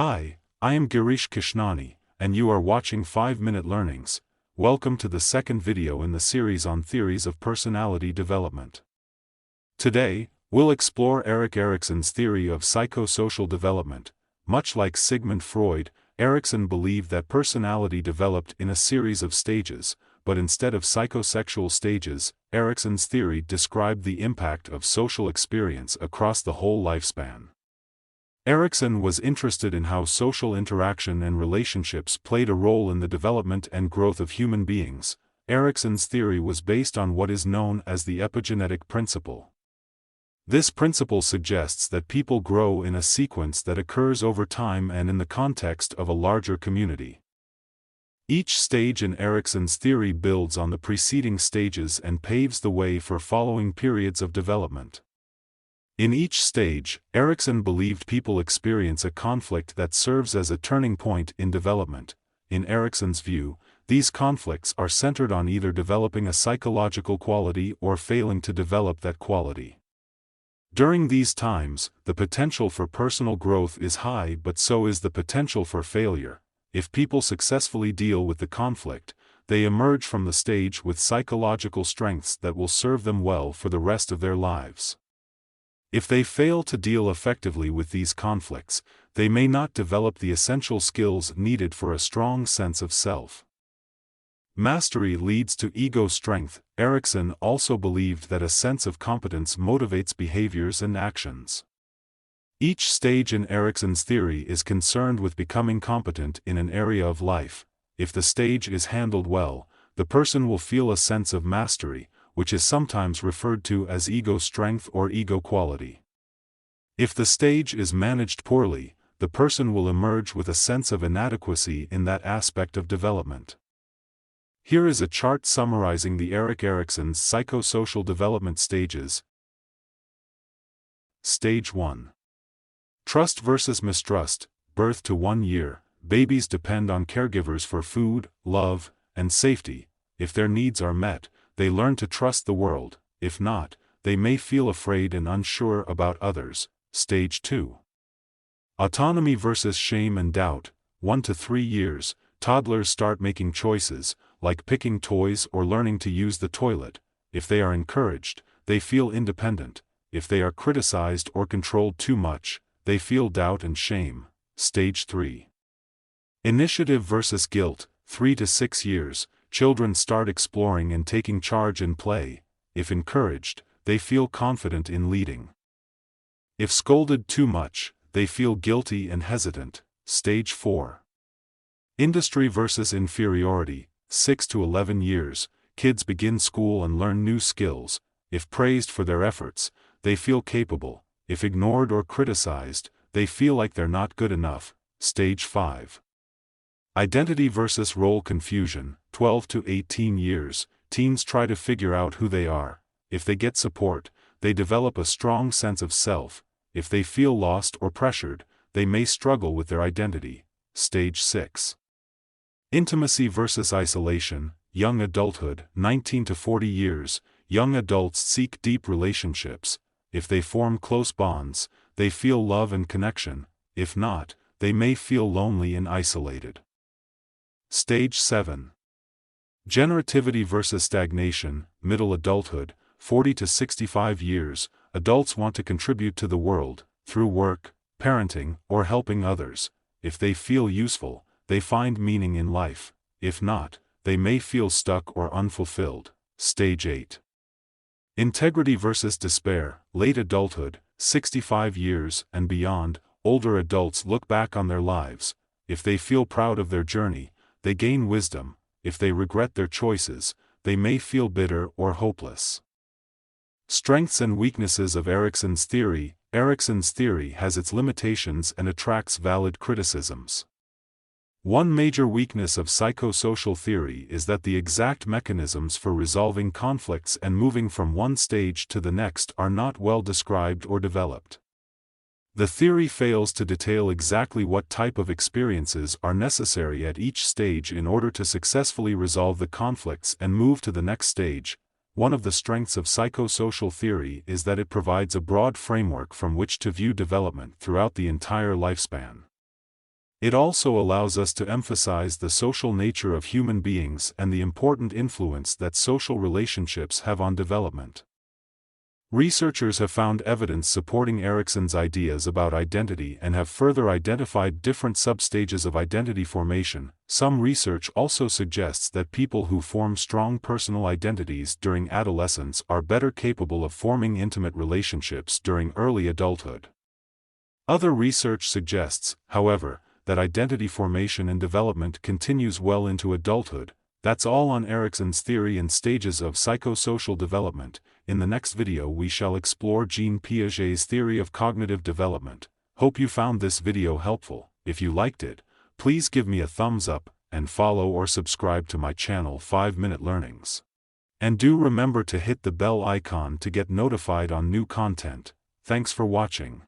Hi, I am Girish Kishnani, and you are watching 5-Minute Learnings. Welcome to the second video in the series on theories of personality development. Today, we'll explore Erik Erikson's theory of psychosocial development. Much like Sigmund Freud, Erikson believed that personality developed in a series of stages, but instead of psychosexual stages, Erikson's theory described the impact of social experience across the whole lifespan. Erikson was interested in how social interaction and relationships played a role in the development and growth of human beings. Erikson's theory was based on what is known as the epigenetic principle. This principle suggests that people grow in a sequence that occurs over time and in the context of a larger community. Each stage in Erikson's theory builds on the preceding stages and paves the way for following periods of development. In each stage, Erikson believed people experience a conflict that serves as a turning point in development. In Erikson's view, these conflicts are centered on either developing a psychological quality or failing to develop that quality. During these times, the potential for personal growth is high, but so is the potential for failure. If people successfully deal with the conflict, they emerge from the stage with psychological strengths that will serve them well for the rest of their lives. If they fail to deal effectively with these conflicts, they may not develop the essential skills needed for a strong sense of self. Mastery leads to ego strength. Erikson also believed that a sense of competence motivates behaviors and actions. Each stage in Erikson's theory is concerned with becoming competent in an area of life. If the stage is handled well, the person will feel a sense of mastery, which is sometimes referred to as ego strength or ego quality. If the stage is managed poorly, the person will emerge with a sense of inadequacy in that aspect of development. Here is a chart summarizing the Erik Erikson's psychosocial development stages. Stage 1. Trust versus mistrust. Birth to 1 year. Babies depend on caregivers for food, love, and safety. If their needs are met, they learn to trust the world. If not, they may feel afraid and unsure about others. Stage 2. Autonomy versus shame and doubt. 1 to 3 years, toddlers start making choices, like picking toys or learning to use the toilet. If they are encouraged, they feel independent. If they are criticized or controlled too much, they feel doubt and shame. Stage 3. Initiative versus guilt. 3 to 6 years, children start exploring and taking charge in play. If encouraged, they feel confident in leading. If scolded too much, they feel guilty and hesitant. Stage 4. Industry versus inferiority. 6 to 11 years, kids begin school and learn new skills. If praised for their efforts, they feel capable. If ignored or criticized, they feel like they're not good enough. Stage 5. Identity versus role confusion. 12 to 18 years, teens try to figure out who they are. If they get support, they develop a strong sense of self. If they feel lost or pressured, they may struggle with their identity. Stage 6. Intimacy versus isolation. Young adulthood. 19 to 40 years, young adults seek deep relationships. If they form close bonds, they feel love and connection. If not, they may feel lonely and isolated. Stage 7. Generativity versus stagnation. Middle adulthood. 40 to 65 years, adults want to contribute to the world, through work, parenting, or helping others. If they feel useful, they find meaning in life. If not, they may feel stuck or unfulfilled. Stage 8. Integrity versus despair. Late adulthood. 65 years and beyond, older adults look back on their lives. If they feel proud of their journey, they gain wisdom. If they regret their choices, they may feel bitter or hopeless. Strengths and weaknesses of Erikson's theory. Erikson's theory has its limitations and attracts valid criticisms. One major weakness of psychosocial theory is that the exact mechanisms for resolving conflicts and moving from one stage to the next are not well described or developed. The theory fails to detail exactly what type of experiences are necessary at each stage in order to successfully resolve the conflicts and move to the next stage. One of the strengths of psychosocial theory is that it provides a broad framework from which to view development throughout the entire lifespan. It also allows us to emphasize the social nature of human beings and the important influence that social relationships have on development. Researchers have found evidence supporting Erikson's ideas about identity and have further identified different substages of identity formation. Some research also suggests that people who form strong personal identities during adolescence are better capable of forming intimate relationships during early adulthood. Other research suggests, however, that identity formation and development continues well into adulthood. That's all on Erikson's theory and stages of psychosocial development. In the next video we shall explore Jean Piaget's theory of cognitive development. Hope you found this video helpful. If you liked it, please give me a thumbs up, and follow or subscribe to my channel 5-Minute Learnings. And do remember to hit the bell icon to get notified on new content. Thanks for watching.